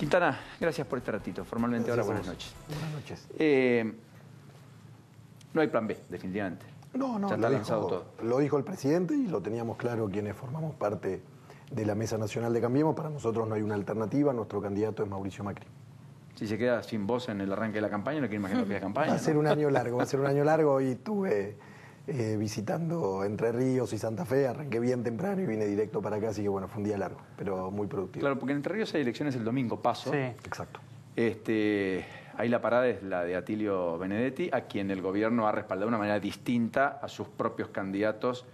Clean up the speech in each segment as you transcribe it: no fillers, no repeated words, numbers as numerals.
Quintana, gracias por este ratito. Formalmente Gracias, ahora buenas noches. Buenas noches. No hay plan B, definitivamente. No, Ya está lanzado todo. lo dijo el presidente y lo teníamos claro quienes formamos parte de la Mesa Nacional de Cambiemos. Para nosotros no hay una alternativa, nuestro candidato es Mauricio Macri. Si se queda sin voz en el arranque de la campaña, no quiero imaginar que es campaña. Va a ser un año largo, va a ser un año largo y estuve visitando Entre Ríos y Santa Fe, arranqué bien temprano y vine directo para acá, así que bueno, fue un día largo, pero muy productivo. Claro, porque en Entre Ríos hay elecciones el domingo, paso. Sí. Exacto. Ahí la parada es la de Atilio Benedetti, a quien el gobierno ha respaldado de una manera distinta a sus propios candidatos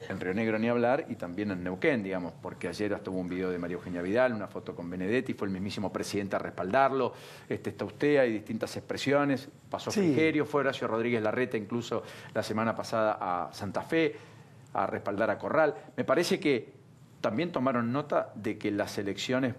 en Río Negro ni hablar, y también en Neuquén, digamos, porque ayer hasta hubo un video de María Eugenia Vidal, una foto con Benedetti, fue el mismísimo presidente a respaldarlo, está usted, hay distintas expresiones, pasó Frigerio, fue Horacio Rodríguez Larreta incluso la semana pasada a Santa Fe a respaldar a Corral. Me parece que también tomaron nota de que las elecciones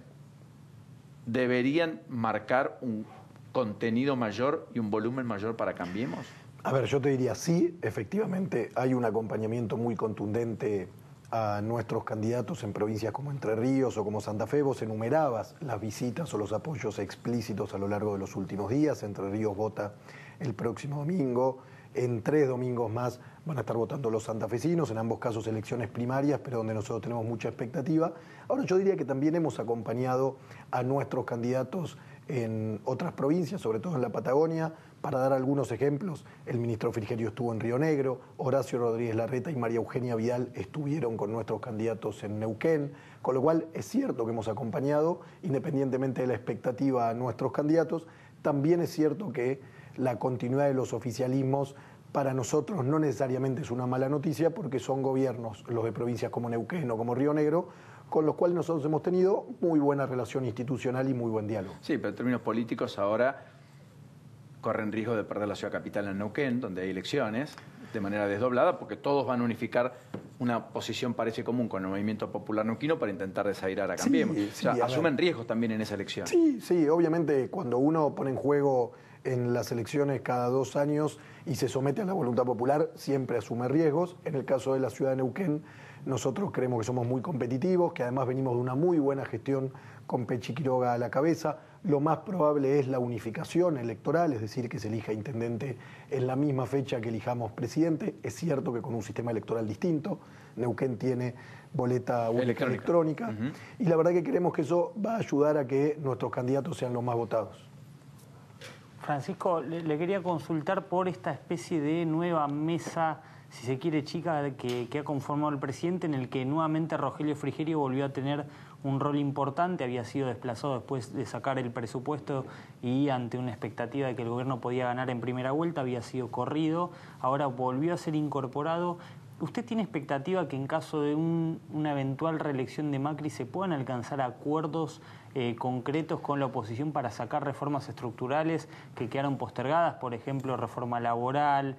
deberían marcar un contenido mayor y un volumen mayor para Cambiemos. A ver, yo te diría, sí, efectivamente hay un acompañamiento muy contundente a nuestros candidatos en provincias como Entre Ríos o como Santa Fe. Vos enumerabas las visitas o los apoyos explícitos a lo largo de los últimos días. Entre Ríos vota el próximo domingo. En 3 domingos más van a estar votando los santafesinos, en ambos casos elecciones primarias, pero donde nosotros tenemos mucha expectativa. Ahora yo diría que también hemos acompañado a nuestros candidatos en otras provincias, sobre todo en la Patagonia. Para dar algunos ejemplos, el ministro Frigerio estuvo en Río Negro, Horacio Rodríguez Larreta y María Eugenia Vidal estuvieron con nuestros candidatos en Neuquén, con lo cual es cierto que hemos acompañado, independientemente de la expectativa, a nuestros candidatos. También es cierto que la continuidad de los oficialismos para nosotros no necesariamente es una mala noticia, porque son gobiernos, los de provincias como Neuquén o como Río Negro, con los cuales nosotros hemos tenido muy buena relación institucional y muy buen diálogo. Sí, pero en términos políticos ahora corren riesgo de perder la ciudad capital en Neuquén, donde hay elecciones, de manera desdoblada, porque todos van a unificar una posición parece común con el Movimiento Popular Neuquino para intentar desairar a Cambiemos. Sí, o sea, sí, asumen riesgos también en esa elección. Sí, sí, obviamente cuando uno pone en juego en las elecciones cada 2 años y se somete a la voluntad popular, siempre asume riesgos. En el caso de la ciudad de Neuquén, nosotros creemos que somos muy competitivos, que además venimos de una muy buena gestión con Pechi Quiroga a la cabeza. Lo más probable es la unificación electoral, es decir, que se elija intendente en la misma fecha que elijamos presidente. Es cierto que con un sistema electoral distinto. Neuquén tiene boleta única electrónica. Y la verdad que creemos que eso va a ayudar a que nuestros candidatos sean los más votados. Francisco, le quería consultar por esta especie de nueva mesa, si se quiere, chica, que ha conformado el presidente, en el que nuevamente Rogelio Frigerio volvió a tener un rol importante, había sido desplazado después de sacar el presupuesto y ante una expectativa de que el gobierno podía ganar en primera vuelta, había sido corrido, ahora volvió a ser incorporado. ¿Usted tiene expectativa que en caso de una eventual reelección de Macri se puedan alcanzar acuerdos concretos con la oposición para sacar reformas estructurales que quedaron postergadas? Por ejemplo, reforma laboral,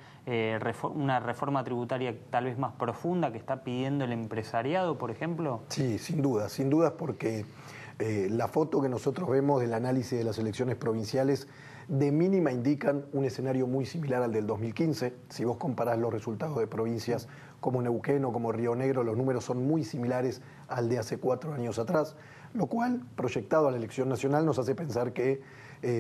una reforma tributaria tal vez más profunda que está pidiendo el empresariado, por ejemplo. Sí, sin dudas, porque la foto que nosotros vemos del análisis de las elecciones provinciales de mínima indican un escenario muy similar al del 2015. Si vos comparás los resultados de provincias como Neuquén o como Río Negro, los números son muy similares al de hace 4 años atrás, lo cual, proyectado a la elección nacional, nos hace pensar que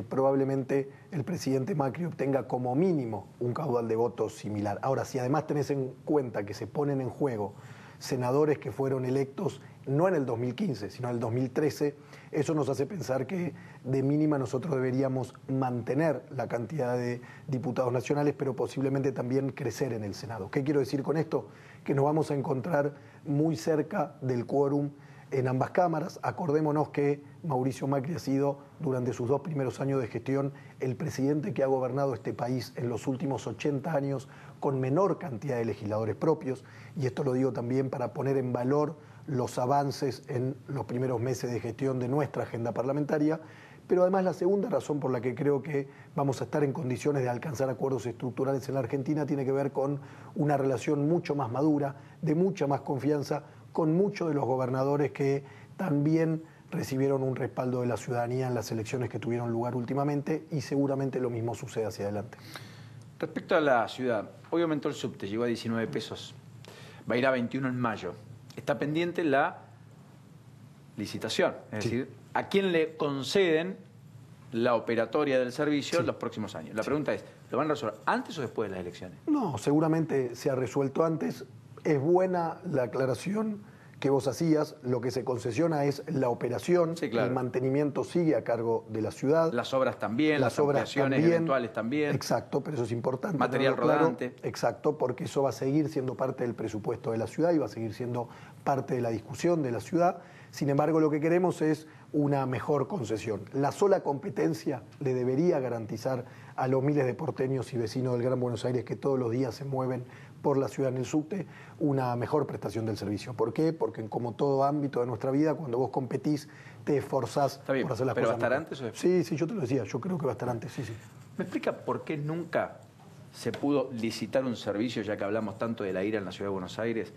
probablemente el presidente Macri obtenga como mínimo un caudal de votos similar. Ahora, si además tenés en cuenta que se ponen en juego senadores que fueron electos no en el 2015, sino en el 2013, eso nos hace pensar que de mínima nosotros deberíamos mantener la cantidad de diputados nacionales, pero posiblemente también crecer en el Senado. ¿Qué quiero decir con esto? Que nos vamos a encontrar muy cerca del quórum en ambas cámaras. Acordémonos que Mauricio Macri ha sido, durante sus 2 primeros años de gestión, el presidente que ha gobernado este país en los últimos 80 años con menor cantidad de legisladores propios, y esto lo digo también para poner en valor los avances en los primeros meses de gestión de nuestra agenda parlamentaria. Pero además la segunda razón por la que creo que vamos a estar en condiciones de alcanzar acuerdos estructurales en la Argentina tiene que ver con una relación mucho más madura, de mucha más confianza, con muchos de los gobernadores que también recibieron un respaldo de la ciudadanía en las elecciones que tuvieron lugar últimamente, y seguramente lo mismo sucede hacia adelante. Respecto a la ciudad, hoy aumentó el subte, llegó a 19 pesos, va a ir a 21 en mayo. Está pendiente la licitación, es decir, a quién le conceden la operatoria del servicio en los próximos años. La pregunta es, ¿lo van a resolver antes o después de las elecciones? No, seguramente se ha resuelto antes. Es buena la aclaración que vos hacías. Lo que se concesiona es la operación, Sí, claro. El mantenimiento sigue a cargo de la ciudad. Las obras también, las ampliaciones eventuales también. Exacto, pero eso es importante. Material tenerlo claro. rodante. Exacto, porque eso va a seguir siendo parte del presupuesto de la ciudad y va a seguir siendo parte de la discusión de la ciudad. Sin embargo, lo que queremos es una mejor concesión. La sola competencia le debería garantizar a los miles de porteños y vecinos del Gran Buenos Aires que todos los días se mueven por la ciudad en el subte, una mejor prestación del servicio. ¿Por qué? Porque como todo ámbito de nuestra vida, cuando vos competís, te esforzás por hacer las pero cosas ¿va a estar mejor. antes o después? Sí, sí, yo te lo decía, yo creo que va a estar antes, sí, sí. ¿Me explica por qué nunca se pudo licitar un servicio, ya que hablamos tanto de la ira en la Ciudad de Buenos Aires,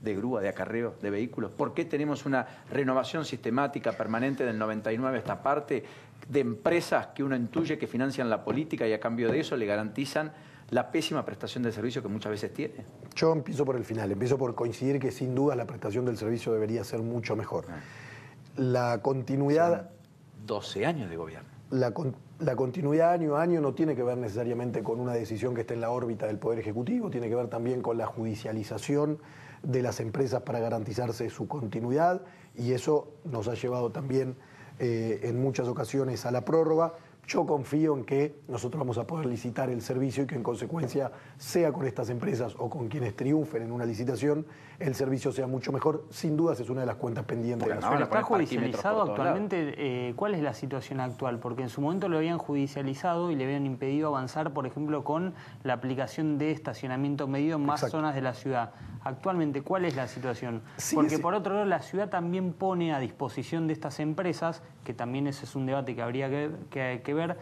de grúa, de acarreo, de vehículos? ¿Por qué tenemos una renovación sistemática permanente del 99 a esta parte de empresas que uno intuye que financian la política y a cambio de eso le garantizan la pésima prestación del servicio que muchas veces tiene? Yo empiezo por el final, empiezo por coincidir que sin duda la prestación del servicio debería ser mucho mejor. La continuidad... Son 12 años de gobierno. La continuidad año a año no tiene que ver necesariamente con una decisión que esté en la órbita del Poder Ejecutivo, tiene que ver también con la judicialización de las empresas para garantizarse su continuidad, y eso nos ha llevado también en muchas ocasiones a la prórroga. Yo confío en que nosotros vamos a poder licitar el servicio y que en consecuencia, sea con estas empresas o con quienes triunfen en una licitación, el servicio sea mucho mejor. Sin dudas es una de las cuentas pendientes de la Pero ciudad. está judicializado actualmente. ¿Cuál es la situación actual? Porque en su momento lo habían judicializado y le habían impedido avanzar, por ejemplo, con la aplicación de estacionamiento medido en más zonas de la ciudad. Actualmente, ¿cuál es la situación? Sí, Porque por otro lado, la ciudad también pone a disposición de estas empresas, que también ese es un debate que habría que ver,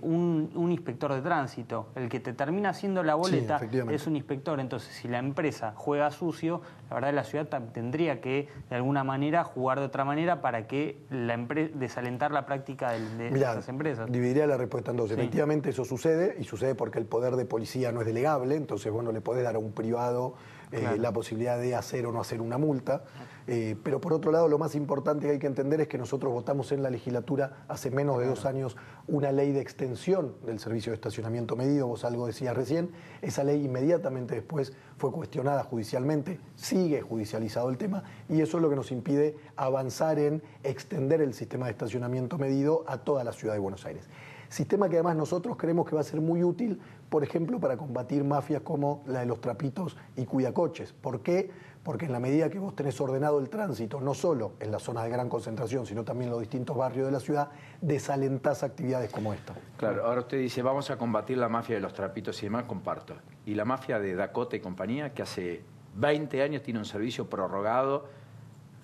un inspector de tránsito. El que te termina haciendo la boleta es un inspector. Entonces, si la empresa juega sucio, la verdad la ciudad tendría que, de alguna manera, jugar de otra manera para que desalentar la práctica de esas empresas. Dividiría la respuesta en dos. Sí. Efectivamente eso sucede, y sucede porque el poder de policía no es delegable, entonces bueno, le podés dar a un privado la posibilidad de hacer o no hacer una multa. Pero por otro lado, lo más importante que hay que entender es que nosotros votamos en la legislatura hace menos de 2 años una ley de extensión del servicio de estacionamiento medido, vos algo decías recién. Esa ley inmediatamente después fue cuestionada judicialmente, sigue judicializado el tema, y eso es lo que nos impide avanzar en extender el sistema de estacionamiento medido a toda la ciudad de Buenos Aires. Sistema que además nosotros creemos que va a ser muy útil, por ejemplo, para combatir mafias como la de los trapitos y cuidacoches. ¿Por qué? Porque en la medida que vos tenés ordenado el tránsito, no solo en las zonas de gran concentración, sino también en los distintos barrios de la ciudad, desalentás actividades como esta. Claro, ahora usted dice, vamos a combatir la mafia de los trapitos y demás, comparto. Y la mafia de Dakota y compañía, que hace 20 años tiene un servicio prorrogado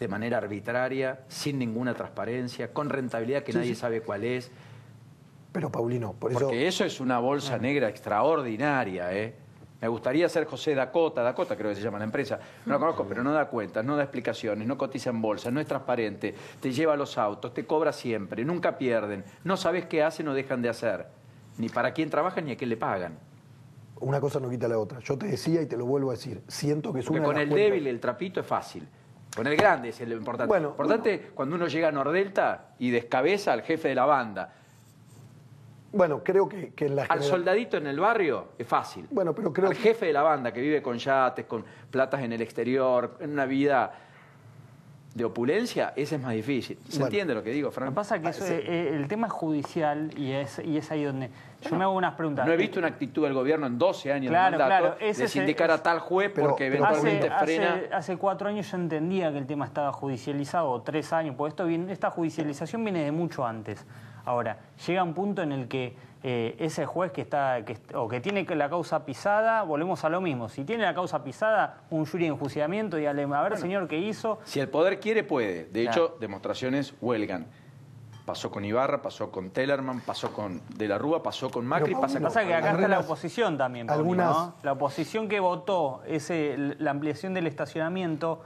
de manera arbitraria, sin ninguna transparencia, con rentabilidad que nadie sabe cuál es. Pero Paulino, por eso... Porque eso es una bolsa negra extraordinaria, ¿eh? Me gustaría ser José Dakota creo que se llama la empresa, no la conozco, pero no da cuentas, no da explicaciones, no cotiza en bolsa, no es transparente, te lleva los autos, te cobra siempre, nunca pierden, no sabes qué hacen o dejan de hacer, ni para quién trabajan ni a quién le pagan. Una cosa no quita la otra. Yo te decía y te lo vuelvo a decir, siento que es una de las con el débil, el trapito es fácil. Con el grande es lo importante. Bueno, lo importante cuando uno llega a Nordelta y descabeza al jefe de la banda. Bueno, creo que en la al soldadito en el barrio es fácil. Bueno, pero creo al jefe de la banda que vive con yates, con platas en el exterior, en una vida de opulencia, ese es más difícil. ¿Se entiende lo que digo, Frank? Lo que pasa es que eso, el tema es judicial y es ahí donde yo me hago unas preguntas. No he visto una actitud del gobierno en 12 años de mandato de sindicar a tal juez porque eventualmente frena. Hace 4 años yo entendía que el tema estaba judicializado, o 3 años, porque esta judicialización viene de mucho antes. Ahora, llega un punto en el que ese juez que tiene la causa pisada, volvemos a lo mismo. Si tiene la causa pisada, un jury de enjuiciamiento, dígale, a ver, señor, ¿qué hizo? Si el poder quiere, puede. De hecho, demostraciones huelgan. Pasó con Ibarra, pasó con Tellerman, pasó con De la Rúa, pasó con Macri, pasa que acá está la oposición también, Paulino, ¿no? La oposición que votó la ampliación del estacionamiento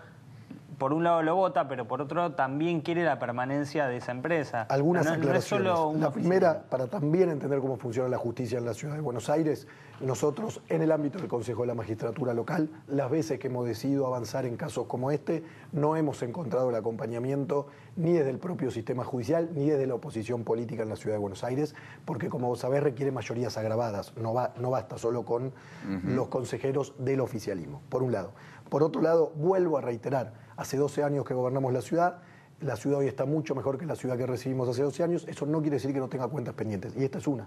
por un lado lo vota, pero por otro lado también quiere la permanencia de esa empresa. Algunas aclaraciones. No es solo la primera, para también entender cómo funciona la justicia en la Ciudad de Buenos Aires, nosotros en el ámbito del Consejo de la Magistratura Local, las veces que hemos decidido avanzar en casos como este, no hemos encontrado el acompañamiento ni desde el propio sistema judicial, ni desde la oposición política en la Ciudad de Buenos Aires, porque como vos sabés requiere mayorías agravadas, no basta solo con los consejeros del oficialismo, por un lado. Por otro lado, vuelvo a reiterar, hace 12 años que gobernamos la ciudad hoy está mucho mejor que la ciudad que recibimos hace 12 años, eso no quiere decir que no tenga cuentas pendientes, y esta es una,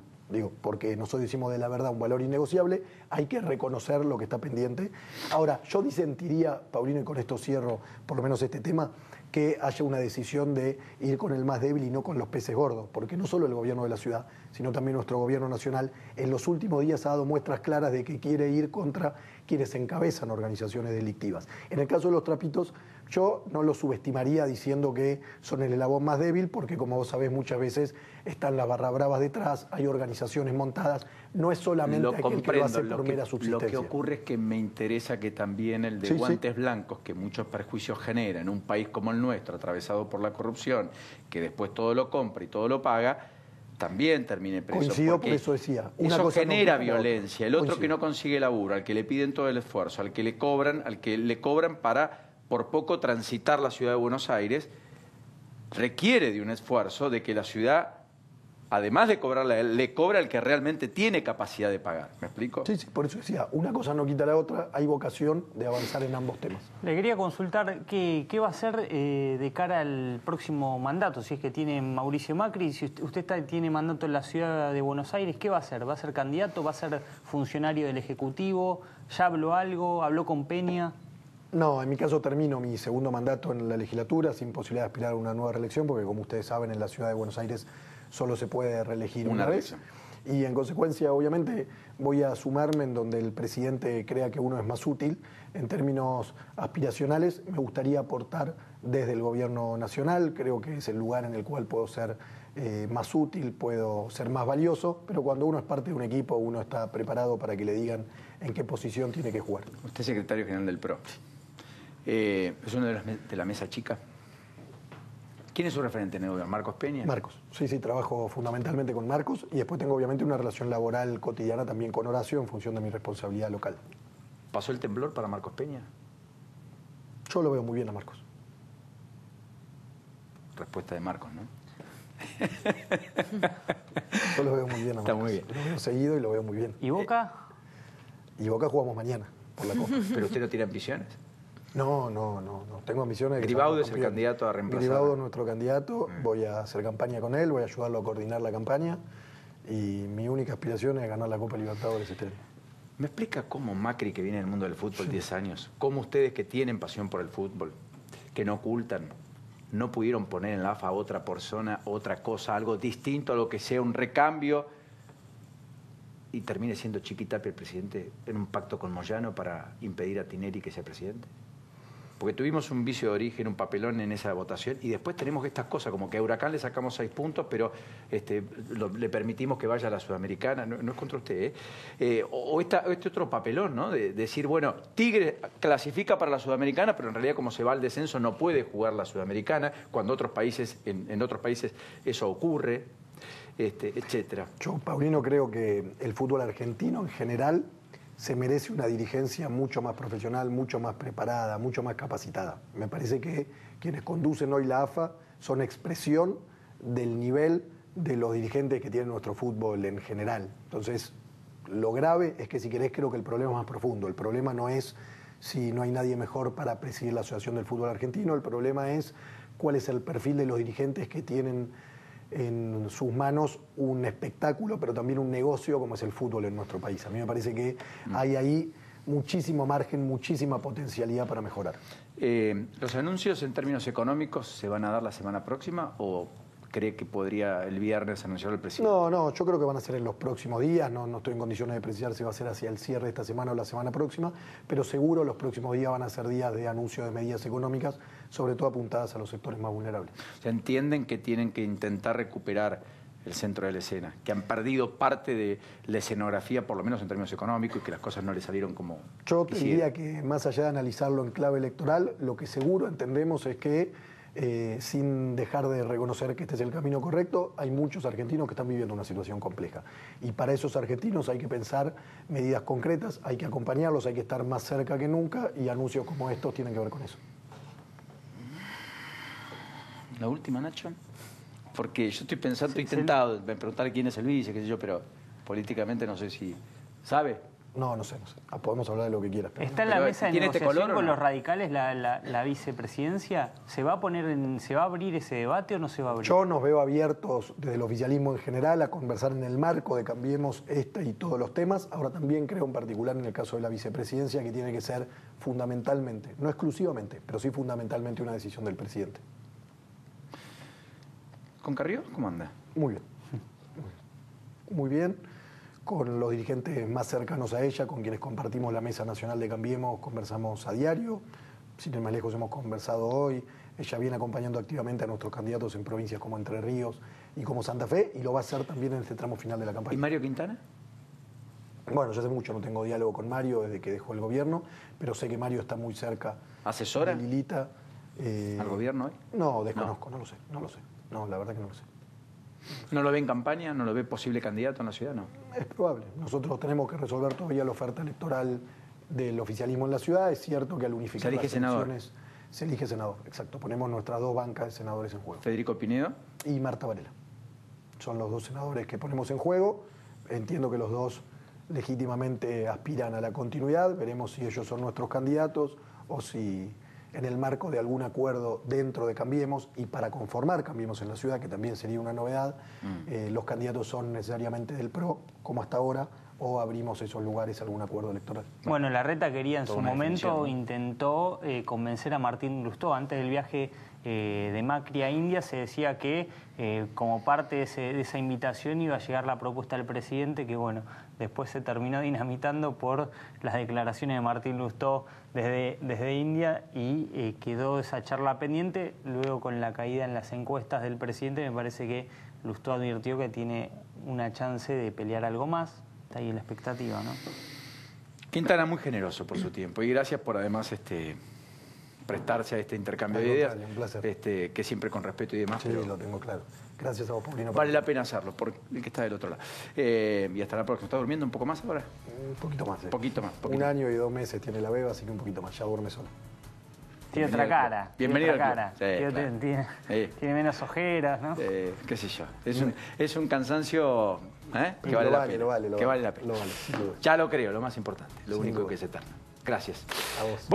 porque nosotros decimos de la verdad un valor innegociable, hay que reconocer lo que está pendiente. Ahora, yo disentiría, Paulino, y con esto cierro por lo menos este tema, que haya una decisión de ir con el más débil y no con los peces gordos, porque no solo el gobierno de la ciudad, sino también nuestro gobierno nacional, en los últimos días ha dado muestras claras de que quiere ir contra quienes encabezan organizaciones delictivas. En el caso de los trapitos, yo no los subestimaría diciendo que son el eslabón más débil, porque como vos sabés muchas veces están las barra bravas detrás, hay organizaciones montadas, no es solamente aquel que lo hace por mera subsistencia. Lo que ocurre es que me interesa que también el de guantes blancos, que muchos perjuicios genera en un país como el nuestro, atravesado por la corrupción, que después todo lo compra y todo lo paga, también termine preso. Coincido, por eso decía. Eso genera violencia. El otro que no consigue laburo, al que le piden todo el esfuerzo, al que le cobran para por poco transitar la ciudad de Buenos Aires, requiere de un esfuerzo de que la ciudad, además de cobrarle a él, le cobra al que realmente tiene capacidad de pagar. ¿Me explico? Sí, por eso decía, una cosa no quita la otra, hay vocación de avanzar en ambos temas. Le quería consultar qué va a hacer de cara al próximo mandato, si es que tiene Mauricio Macri, si usted tiene mandato en la ciudad de Buenos Aires, ¿qué va a hacer? ¿Va a ser candidato? ¿Va a ser funcionario del Ejecutivo? ¿Ya habló algo? ¿Habló con Peña? No, en mi caso termino mi segundo mandato en la legislatura sin posibilidad de aspirar a una nueva reelección, porque como ustedes saben, en la ciudad de Buenos Aires solo se puede reelegir una vez. Y en consecuencia, obviamente, voy a sumarme en donde el presidente crea que uno es más útil. En términos aspiracionales, me gustaría aportar desde el gobierno nacional, creo que es el lugar en el cual puedo ser más útil, puedo ser más valioso, pero cuando uno es parte de un equipo, uno está preparado para que le digan en qué posición tiene que jugar. Usted es secretario general del PRO. ¿Es uno de la mesa chica? ¿Quién es su referente en el gobierno? ¿Marcos Peña? Marcos, sí, trabajo fundamentalmente con Marcos y después tengo obviamente una relación laboral cotidiana también con Horacio en función de mi responsabilidad local. ¿Pasó el temblor para Marcos Peña? Yo lo veo muy bien a Marcos. Respuesta de Marcos, ¿no? Yo lo veo muy bien a Marcos. Está muy bien. Lo veo seguido y lo veo muy bien. ¿Y Boca? Y Boca jugamos mañana por la Copa. ¿Pero usted no tiene ambiciones? No. Tengo ambiciones. Gribaudo es el candidato a reemplazar. Gribaudo es nuestro candidato. Voy a hacer campaña con él, voy a ayudarlo a coordinar la campaña. Y mi única aspiración es ganar la Copa Libertadores este año. ¿Me explica cómo Macri, que viene del mundo del fútbol 10 años, cómo ustedes que tienen pasión por el fútbol, que no ocultan, no pudieron poner en la AFA a otra persona, otra cosa, algo distinto a lo que sea un recambio, y termine siendo Chiquitapia el presidente en un pacto con Moyano para impedir a Tinelli que sea presidente? Porque tuvimos un vicio de origen, un papelón en esa votación, y después tenemos estas cosas, como que a Huracán le sacamos 6 puntos, pero le permitimos que vaya a la Sudamericana, no es contra usted, o este otro papelón, ¿no? De decir, bueno, Tigre clasifica para la Sudamericana, pero en realidad como se va al descenso no puede jugar la Sudamericana, cuando otros países, en otros países eso ocurre, etcétera. Yo, Paulino, creo que el fútbol argentino en general se merece una dirigencia mucho más profesional, mucho más preparada, mucho más capacitada. Me parece que quienes conducen hoy la AFA son expresión del nivel de los dirigentes que tiene nuestro fútbol en general. Entonces, lo grave es que si querés creo que el problema es más profundo. El problema no es si no hay nadie mejor para presidir la Asociación del Fútbol Argentino, el problema es cuál es el perfil de los dirigentes que tienen en sus manos un espectáculo, pero también un negocio como es el fútbol en nuestro país. A mí me parece que hay ahí muchísimo margen, muchísima potencialidad para mejorar. ¿Los anuncios en términos económicos se van a dar la semana próxima o cree que podría el viernes anunciar el presidente? No, yo creo que van a ser en los próximos días, no estoy en condiciones de precisar si va a ser hacia el cierre de esta semana o la semana próxima, pero seguro los próximos días van a ser días de anuncio de medidas económicas, sobre todo apuntadas a los sectores más vulnerables. O sea, ¿entienden que tienen que intentar recuperar el centro de la escena, que han perdido parte de la escenografía, por lo menos en términos económicos, y que las cosas no les salieron como Yo te diría que más allá de analizarlo en clave electoral, lo que seguro entendemos es que, sin dejar de reconocer que este es el camino correcto, hay muchos argentinos que están viviendo una situación compleja. Y para esos argentinos hay que pensar medidas concretas, hay que acompañarlos, hay que estar más cerca que nunca, y anuncios como estos tienen que ver con eso. La última, Nacho. Porque yo estoy pensando, estoy tentado de preguntar quién es el vice, qué sé yo, pero políticamente no sé si... ¿Sabe? No sé. Podemos hablar de lo que quieras. ¿Está en la mesa de negociación con los radicales la vicepresidencia? ¿Se va a abrir ese debate o no se va a abrir? Yo nos veo abiertos desde el oficialismo en general a conversar en el marco de Cambiemos este y todos los temas. Ahora también creo en particular en el caso de la vicepresidencia que tiene que ser fundamentalmente, no exclusivamente, pero sí fundamentalmente una decisión del presidente. ¿Con Carrió? ¿Cómo anda? Muy bien. Muy bien. Con los dirigentes más cercanos a ella, con quienes compartimos la Mesa Nacional de Cambiemos, conversamos a diario. Sin ir más lejos, hemos conversado hoy. Ella viene acompañando activamente a nuestros candidatos en provincias como Entre Ríos y como Santa Fe, y lo va a hacer también en este tramo final de la campaña. ¿Y Mario Quintana? Bueno, yo hace mucho no tengo diálogo con Mario desde que dejó el gobierno, pero sé que Mario está muy cerca. ¿Asesora? De Lilita. ¿Al gobierno hoy? No, desconozco, no lo sé. No, la verdad que no lo sé. ¿No lo ve en campaña? ¿No lo ve posible candidato en la ciudad? No. Es probable. Nosotros tenemos que resolver todavía la oferta electoral del oficialismo en la ciudad. Es cierto que al unificar las elecciones se elige senador. Exacto. Ponemos nuestras dos bancas de senadores en juego. ¿Federico Pinedo? Y Marta Varela. Son los dos senadores que ponemos en juego. Entiendo que los dos legítimamente aspiran a la continuidad. Veremos si ellos son nuestros candidatos o si en el marco de algún acuerdo dentro de Cambiemos y para conformar Cambiemos en la ciudad, que también sería una novedad, los candidatos son necesariamente del PRO, como hasta ahora, o abrimos esos lugares a algún acuerdo electoral. Bueno, Larreta quería en su momento, intentó convencer a Martín Lustó. Antes del viaje de Macri a India se decía que como parte de esa invitación iba a llegar la propuesta del presidente, que bueno, después se terminó dinamitando por las declaraciones de Martín Lustó desde India y quedó esa charla pendiente. Luego, con la caída en las encuestas del presidente, me parece que Lustó advirtió que tiene una chance de pelear algo más. Está ahí la expectativa, ¿no? Quintana muy generoso por su tiempo y gracias por además prestarse a este intercambio de ideas. Un placer. Que siempre con respeto y demás. Sí, pero lo tengo claro. Gracias a vos, Paulino. Vale la pena hacerlo, por el que está del otro lado. Y hasta la próxima. ¿Está durmiendo un poco más ahora? Un poquito más. Poquito más. Un año y 2 meses tiene la beba, así que un poquito más. Ya duerme solo. Tiene otra cara. Bienvenido. Tiene otra cara. Sí, tiene menos ojeras, ¿no? Qué sé yo. Es un cansancio que vale la pena. Que vale la pena. Lo vale. Ya lo creo, lo más importante. Lo único que es eterno. Gracias. A vos.